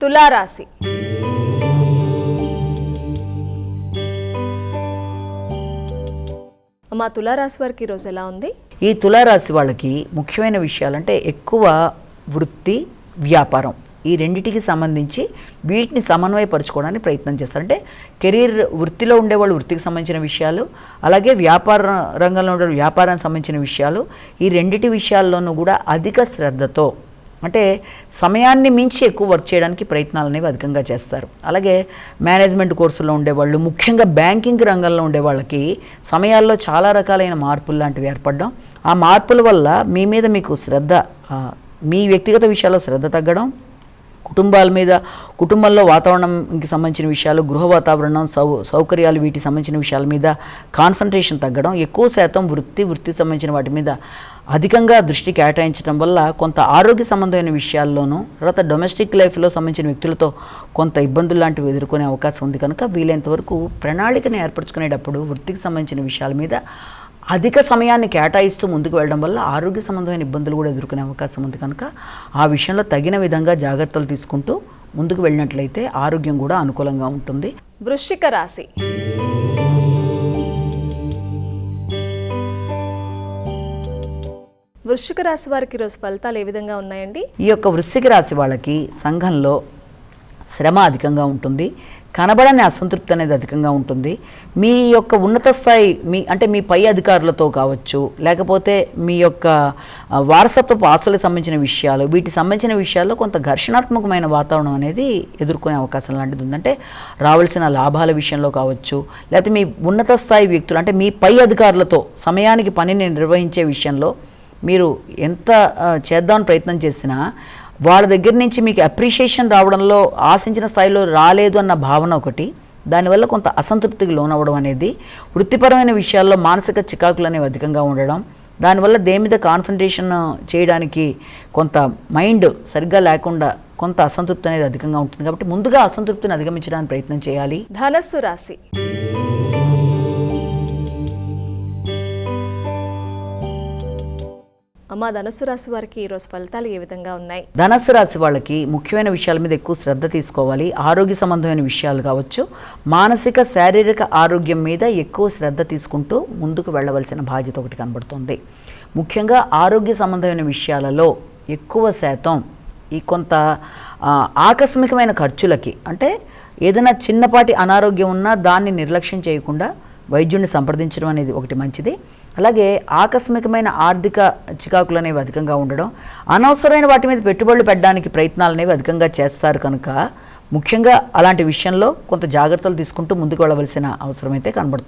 తులారాశి. మా తులారాశి వారికి ఈరోజు ఎలా ఉంది? ఈ తులారాశి వాళ్ళకి ముఖ్యమైన విషయాలంటే ఎక్కువ వృత్తి, వ్యాపారం ఈ రెండిటికి సంబంధించి వీటిని సమన్వయపరచుకోవడానికి ప్రయత్నం చేస్తారు. అంటే కెరీర్ వృత్తిలో ఉండేవాళ్ళు వృత్తికి సంబంధించిన విషయాలు, అలాగే వ్యాపార రంగంలో ఉండే వ్యాపారానికి సంబంధించిన విషయాలు, ఈ రెండిటి విషయాల్లోనూ కూడా అధిక శ్రద్ధతో అంటే సమయాన్ని మించి ఎక్కువ వర్క్ చేయడానికి ప్రయత్నాలు అనేవి అధికంగా చేస్తారు. అలాగే మేనేజ్మెంట్ కోర్సుల్లో ఉండేవాళ్ళు, ముఖ్యంగా బ్యాంకింగ్ రంగంలో ఉండే వాళ్ళకి సమయాల్లో చాలా రకాలైన మార్పులు లాంటివి ఏర్పడడం, ఆ మార్పుల వల్ల మీ మీద మీకు శ్రద్ధ, మీ వ్యక్తిగత విషయాల్లో శ్రద్ధ తగ్గడం, కుటుంబంలో వాతావరణంకి సంబంధించిన విషయాలు, గృహ వాతావరణం, సౌకర్యాలు వీటికి సంబంధించిన విషయాల మీద కాన్సన్ట్రేషన్ తగ్గడం, ఎక్కువ శాతం వృత్తికి సంబంధించిన వాటి మీద అధికంగా దృష్టి కేటాయించడం వల్ల కొంత ఆరోగ్య సంబంధమైన విషయాల్లోనూ, తర్వాత డొమెస్టిక్ లైఫ్లో సంబంధించిన వ్యక్తులతో కొంత ఇబ్బందులు లాంటివి ఎదుర్కొనే అవకాశం ఉంది. కనుక వీలైనంత వరకు ప్రణాళికను ఏర్పరచుకునేటప్పుడు వృత్తికి సంబంధించిన విషయాల మీద అధిక సమయాన్ని కేటాయిస్తూ ముందుకు వెళ్ళడం వల్ల ఆరోగ్య సంబంధమైన ఇబ్బందులు కూడా ఎదుర్కొనే అవకాశం ఉంది. కనుక ఆ విషయంలో తగిన విధంగా జాగ్రత్తలు తీసుకుంటూ ముందుకు వెళ్ళినట్లయితే ఆరోగ్యం కూడా అనుకూలంగా ఉంటుంది. వృశ్చిక రాశి. వృశ్చిక రాశి వారికి ఈరోజు ఫలితాలు ఏ విధంగా ఉన్నాయండి? ఈ యొక్క వృశ్చిక రాశి వాళ్ళకి సంఘంలో శ్రమ అధికంగా ఉంటుంది, కనబడని అసంతృప్తి అనేది అధికంగా ఉంటుంది. మీ యొక్క ఉన్నత స్థాయి మీ పై అధికారులతో కావచ్చు, లేకపోతే మీ యొక్క వారసత్వపు ఆస్తులకు సంబంధించిన విషయాలు, వీటికి సంబంధించిన విషయాల్లో కొంత ఘర్షణాత్మకమైన వాతావరణం అనేది ఎదుర్కొనే అవకాశం లాంటిది ఉంది. అంటే రావాల్సిన లాభాల విషయంలో కావచ్చు, లేకపోతే మీ ఉన్నత స్థాయి వ్యక్తులు అంటే మీ పై అధికారులతో సమయానికి పనిని నిర్వహించే విషయంలో మీరు ఎంత చేద్దామని ప్రయత్నం చేసినా వాళ్ళ దగ్గర నుంచి మీకు అప్రిషియేషన్ రావడంలో ఆశించిన స్థాయిలో రాలేదు అన్న భావన ఒకటి, దానివల్ల కొంత అసంతృప్తికి లోనవ్వడం అనేది, వృత్తిపరమైన విషయాల్లో మానసిక చికాకులు అనేవి అధికంగా ఉండడం, దానివల్ల దేని మీద కాన్సన్ట్రేషన్ చేయడానికి కొంత మైండ్ సరిగ్గా లేకుండా కొంత అసంతృప్తి అనేది అధికంగా ఉంటుంది. కాబట్టి ముందుగా అసంతృప్తిని అధిగమించడానికి ప్రయత్నం చేయాలి. ధనస్సు రాశి. ధనుసు రాశి వారికి ఈరోజు ఫలితాలు ఏ విధంగా ఉన్నాయి? ధనుసు రాశి వాళ్ళకి ముఖ్యమైన విషయాల మీద ఎక్కువ శ్రద్ధ తీసుకోవాలి. ఆరోగ్య సంబంధమైన విషయాలు కావచ్చు, మానసిక శారీరక ఆరోగ్యం మీద ఎక్కువ శ్రద్ధ తీసుకుంటూ ముందుకు వెళ్ళవలసిన బాధ్యత ఒకటి కనబడుతుంది. ముఖ్యంగా ఆరోగ్య సంబంధమైన విషయాలలో ఎక్కువ శాతం ఈ కొంత ఆకస్మికమైన ఖర్చులకి, అంటే ఏదైనా చిన్నపాటి అనారోగ్యం ఉన్నా దాన్ని నిర్లక్ష్యం చేయకుండా వైద్యుడిని సంప్రదించడం అనేది ఒకటి మంచిది. అలాగే ఆకస్మికమైన ఆర్థిక చికాకులు అనేవి అధికంగా ఉండడం, అనవసరమైన వాటి మీద పెట్టుబడులు పెట్టడానికి ప్రయత్నాలు అనేవి అధికంగా చేస్తారు. కనుక ముఖ్యంగా అలాంటి విషయంలో కొంత జాగ్రత్తలు తీసుకుంటూ ముందుకు వెళ్ళవలసిన అవసరం అయితే కనబడుతుంది.